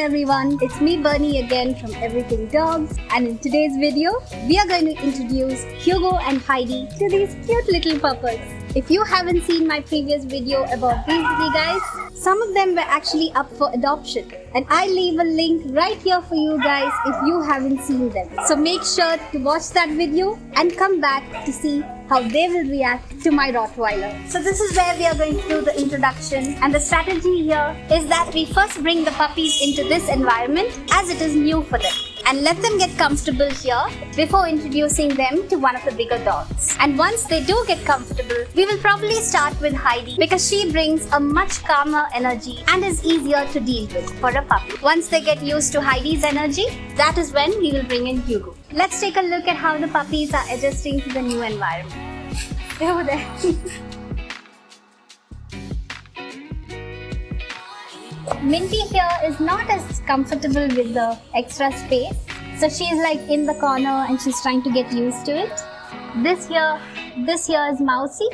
everyone, it's me Bernie again from Everything Dogs, and in today's video, we are going to introduce Hugo and Heidi to these cute little puppers. If you haven't seen my previous video about these little guys, some of them were actually up for adoption, and I leave a link right here for you guys if you haven't seen them. So make sure to watch that video and come back to see how they will react to my Rottweiler. So this is where we are going to do the introduction, and the strategy here is that we first bring the puppies into this environment as it is new for them and let them get comfortable here before introducing them to one of the bigger dogs. And once they do get comfortable, we will probably start with Heidi because she brings a much calmer energy and is easier to deal with for a puppy. Once they get used to Heidi's energy, that is when we will bring in Hugo. Let's take a look at how the puppies are adjusting to the new environment. They're over there. Minty here is not as comfortable with the extra space, so she's like in the corner and she's trying to get used to it. This here is Mousy.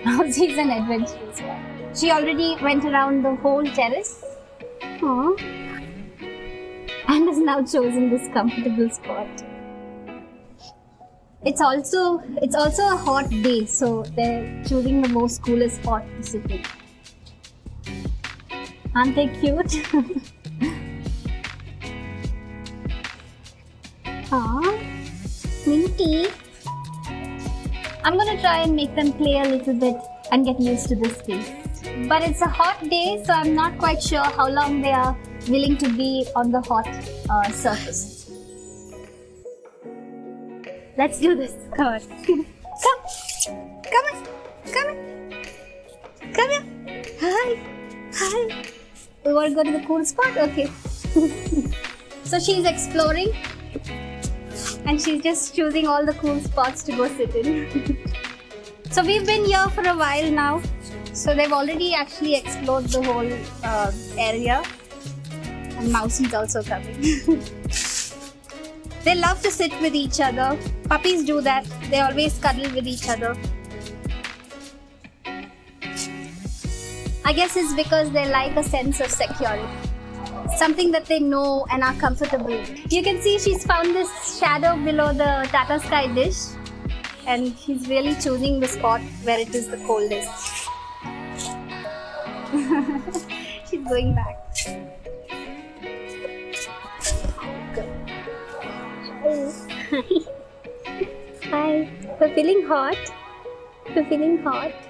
Mousy is an adventurous one. She already went around the whole terrace. Aww. And has now chosen this comfortable spot. It's also a hot day, so they're choosing the most coolest spot to sit in. Aren't they cute? Aww, Minty. I'm gonna try and make them play a little bit and get used to this space. But it's a hot day, so I'm not quite sure how long they are willing to be on the hot surface. Let's do this. Come on. Come here. Hi. We want to go to the cool spot? Okay. So she's exploring and she's just choosing all the cool spots to go sit in. So we've been here for a while now. So they've already actually explored the whole area. And Mousy's also coming. They love to sit with each other. Puppies do that. They always cuddle with each other. I guess it's because they like a sense of security. Something that they know and are comfortable with. You can see she's found this shadow below the Tata Sky dish. And she's really choosing the spot where it is the coldest. She's going back. Hi. We're feeling hot.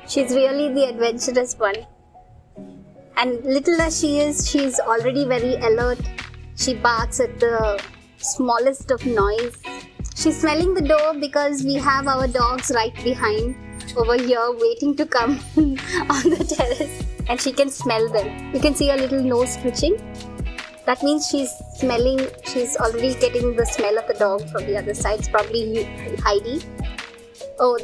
She's really the adventurous one. And little as she is, she's already very alert. She barks at the smallest of noise. She's smelling the door because we have our dogs right behind over here waiting to come on the terrace. And she can smell them. You can see her little nose twitching. That means she's already getting the smell of the dog from the other side. It's probably Heidi. Oh,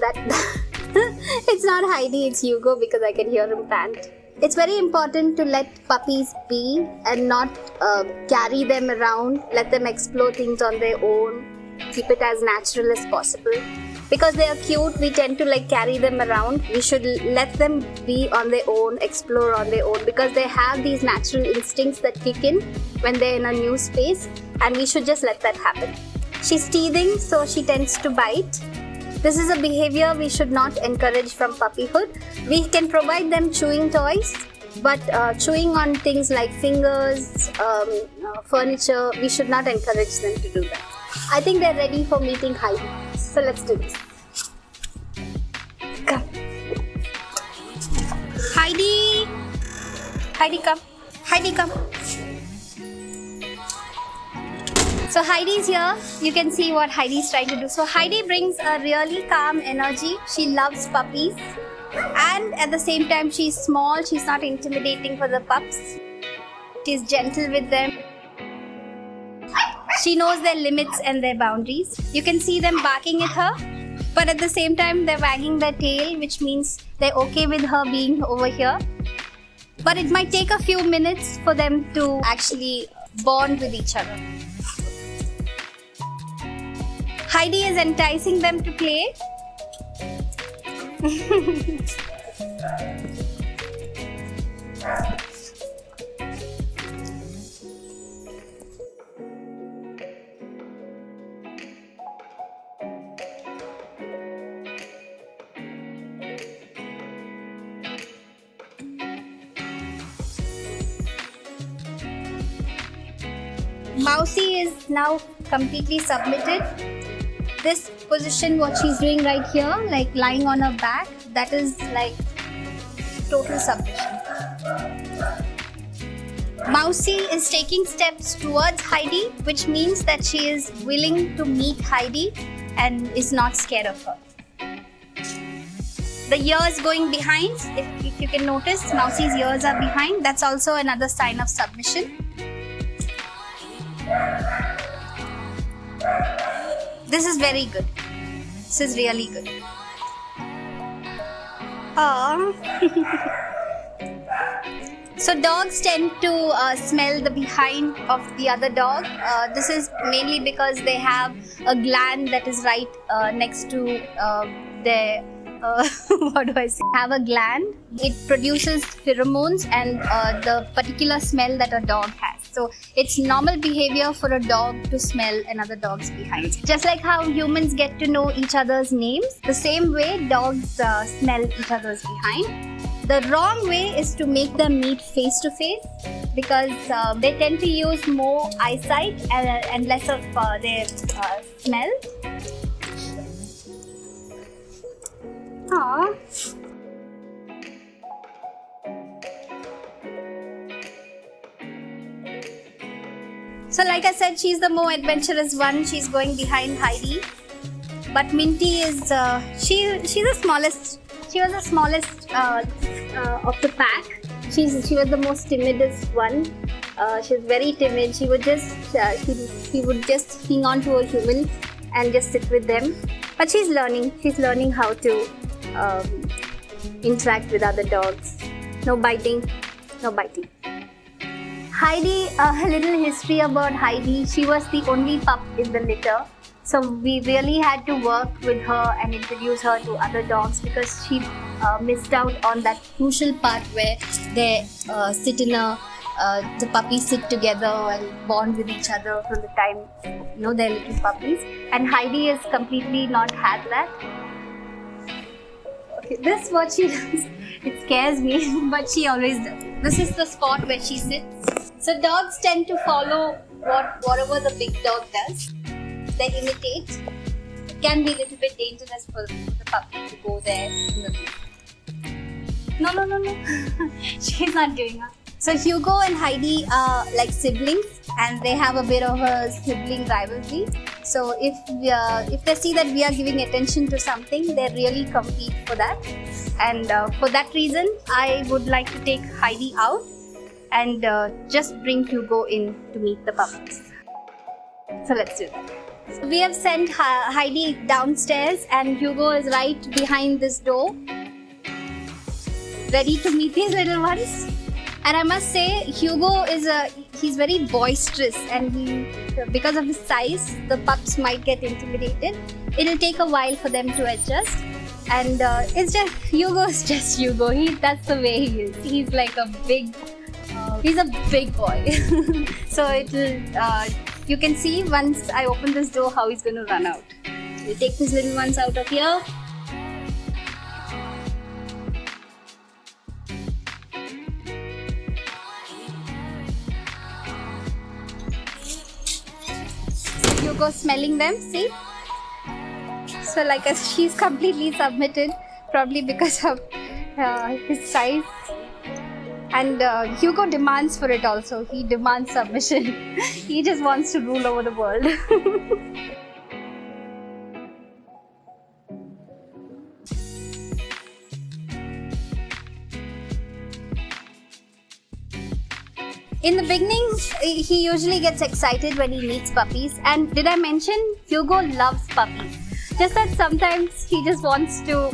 it's not Heidi, it's Hugo because I can hear him pant. It's very important to let puppies be and not carry them around. Let them explore things on their own. Keep it as natural as possible. Because they are cute, we tend to carry them around. We should let them be on their own, explore on their own, because they have these natural instincts that kick in when they're in a new space, and we should just let that happen. She's teething, so she tends to bite. This is a behavior we should not encourage from puppyhood. We can provide them chewing toys, but chewing on things like fingers, furniture, we should not encourage them to do that. I think they're ready for meeting Heidi. So let's do this. Come. Heidi! Heidi, come. Heidi, come. So Heidi's here. You can see what Heidi's trying to do. So Heidi brings a really calm energy. She loves puppies. And at the same time, she's small. She's not intimidating for the pups. She's gentle with them. She knows their limits and their boundaries. You can see them barking at her, but at the same time they're wagging their tail, which means they're okay with her being over here. But it might take a few minutes for them to actually bond with each other. Heidi is enticing them to play. Mousy is now completely submitted. This position, what she's doing right here, like lying on her back, that is like total submission. Mousy is taking steps towards Heidi, which means that she is willing to meet Heidi and is not scared of her. The ears going behind, if you can notice, Mousy's ears are behind. That's also another sign of submission. This is very good. This is really good. Aww. So dogs tend to smell the behind of the other dog. This is mainly because they have a gland that is right next to their what do I say? Have a gland. It produces pheromones and the particular smell that a dog has. So it's normal behavior for a dog to smell another dog's behind. Just like how humans get to know each other's names, the same way dogs smell each other's behind. The wrong way is to make them meet face to face, because they tend to use more eyesight and less of their smell. Aww. So like I said, she's the more adventurous one. She's going behind Heidi. But Minty is, she's the smallest. She was the smallest of the pack. She was the most timidest one. She was very timid. She would just hang on to a human and just sit with them. But she's learning. She's learning how to interact with other dogs. No biting. No biting. Heidi, a little history about Heidi. She was the only pup in the litter. So we really had to work with her and introduce her to other dogs, because she missed out on that crucial part where they sit in a, the puppies sit together and bond with each other from the time, they're little puppies. And Heidi has completely not had that. Okay, this is what she does. It scares me, but she always does. This is the spot where she sits. So dogs tend to follow whatever the big dog does. They imitate. It can be a little bit dangerous for the puppy to go there in the room. No. She's not doing it. So Hugo and Heidi are like siblings, and they have a bit of a sibling rivalry. So if they see that we are giving attention to something, they really compete for that. And for that reason, I would like to take Heidi out and just bring Hugo in to meet the puppies. So let's do that. So we have sent Heidi downstairs, and Hugo is right behind this door, ready to meet these little ones. And I must say, Hugo is he's very boisterous, and because of his size, the pups might get intimidated. It'll take a while for them to adjust. And Hugo's just Hugo. That's the way he is. He's like he's a big boy. So you can see once I open this door how he's going to run out. We'll take these little ones out of here. Hugo smelling them, see? So she's completely submitted, probably because of his size. And Hugo demands for it also. He demands submission. He just wants to rule over the world. In the beginning, he usually gets excited when he meets puppies. And did I mention Hugo loves puppies? Just that sometimes he just wants to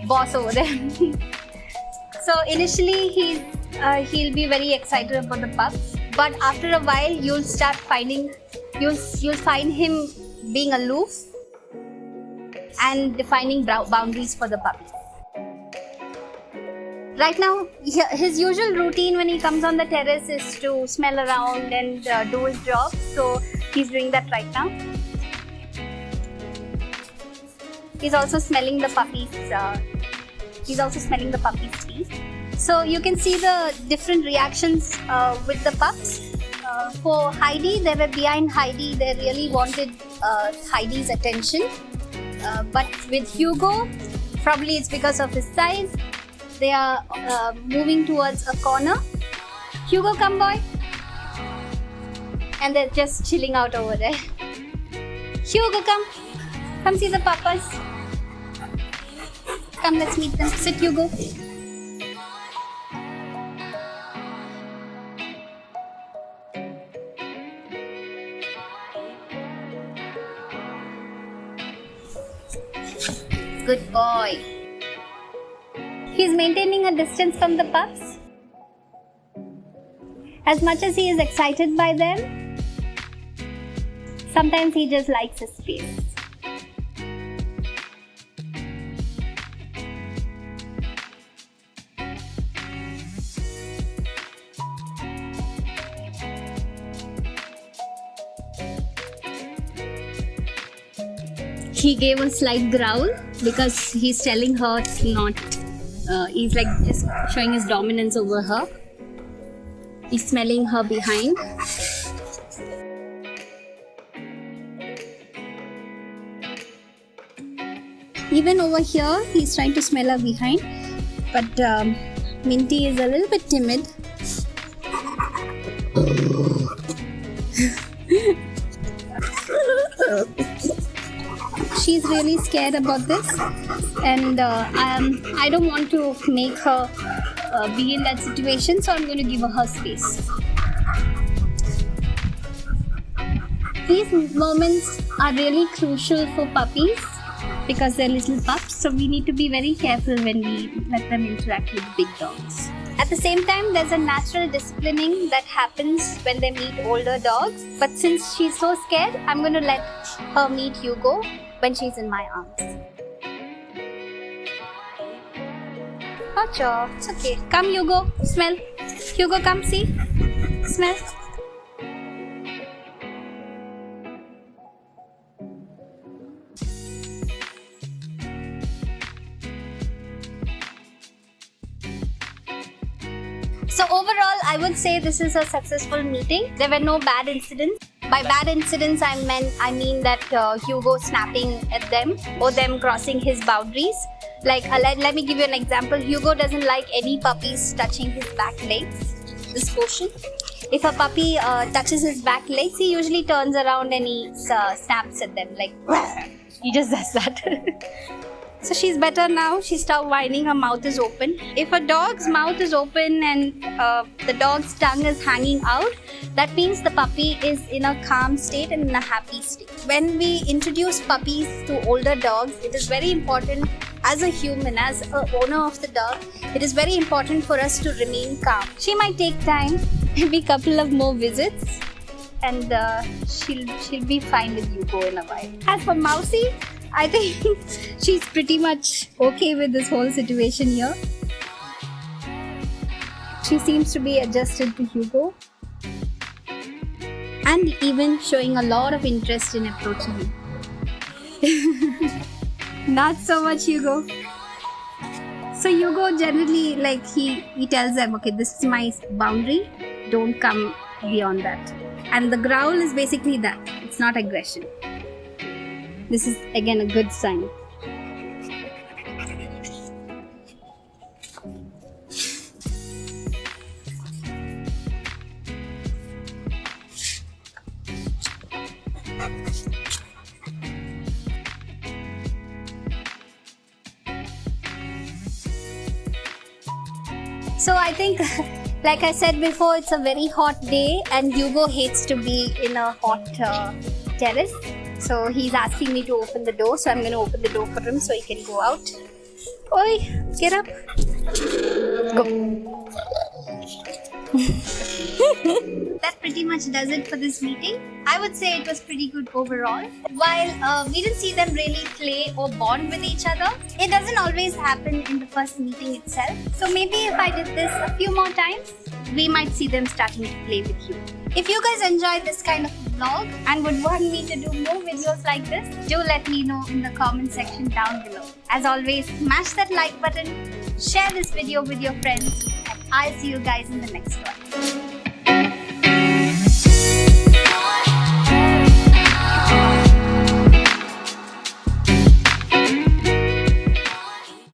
boss over them. So initially he'll be very excited about the pups, but after a while you'll find him being aloof and defining boundaries for the puppies. Right now, his usual routine when he comes on the terrace is to smell around and do his job. So he's doing that right now. He's also smelling the puppies. Teeth. So you can see the different reactions with the pups. For Heidi, they were behind Heidi. They really wanted Heidi's attention. But with Hugo, probably it's because of his size, they are moving towards a corner. Hugo, come boy. And they're just chilling out over there. Hugo, come. Come see the papas. Come, let's meet them. Sit, Hugo. Good boy. He's maintaining a distance from the pups. As much as he is excited by them, sometimes he just likes his space. He gave a slight growl because he's telling her not. He's like just showing his dominance over her. He's smelling her behind. Even over here, he's trying to smell her behind. But Minty is a little bit timid. She's really scared about this, and I don't want to make her be in that situation, so I'm going to give her space. These moments are really crucial for puppies because they're little pups, so we need to be very careful when we let them interact with big dogs. At the same time, there's a natural disciplining that happens when they meet older dogs, but since she's so scared, I'm going to let her meet Hugo when she's in my arms. Acha, it's okay. Come, Hugo, smell. Hugo, come, see. Smell. So overall, I would say this is a successful meeting. There were no bad incidents. By bad incidents, I mean that Hugo snapping at them or them crossing his boundaries. Like, let me give you an example. Hugo doesn't like any puppies touching his back legs, this portion. If a puppy touches his back legs, he usually turns around and he snaps at them. Like, he just does that. So she's better now. She stopped whining. Her mouth is open. If a dog's mouth is open and the dog's tongue is hanging out, that means the puppy is in a calm state and in a happy state. When we introduce puppies to older dogs, it is very important as a human, as an owner of the dog, it is very important for us to remain calm. She might take time, maybe a couple of more visits, and she'll be fine with Hugo in a while. As for Mousy, I think she's pretty much okay with this whole situation here. She seems to be adjusted to Hugo and even showing a lot of interest in approaching him. Not so much Hugo. So Hugo generally, like, he tells them, okay, this is my boundary, don't come beyond that. And the growl is basically that, it's not aggression. This is again a good sign. So I think, like I said before, it's a very hot day and Hugo hates to be in a hot terrace. So he's asking me to open the door, so I'm going to open the door for him so he can go out. Oi, get up. Go. That pretty much does it for this meeting. I would say it was pretty good overall. While we didn't see them really play or bond with each other, it doesn't always happen in the first meeting itself. So maybe if I did this a few more times, we might see them starting to play with you. If you guys enjoyed this kind of vlog and would want me to do more videos like this, do let me know in the comment section down below. As always, smash that like button, share this video with your friends, and I'll see you guys in the next one.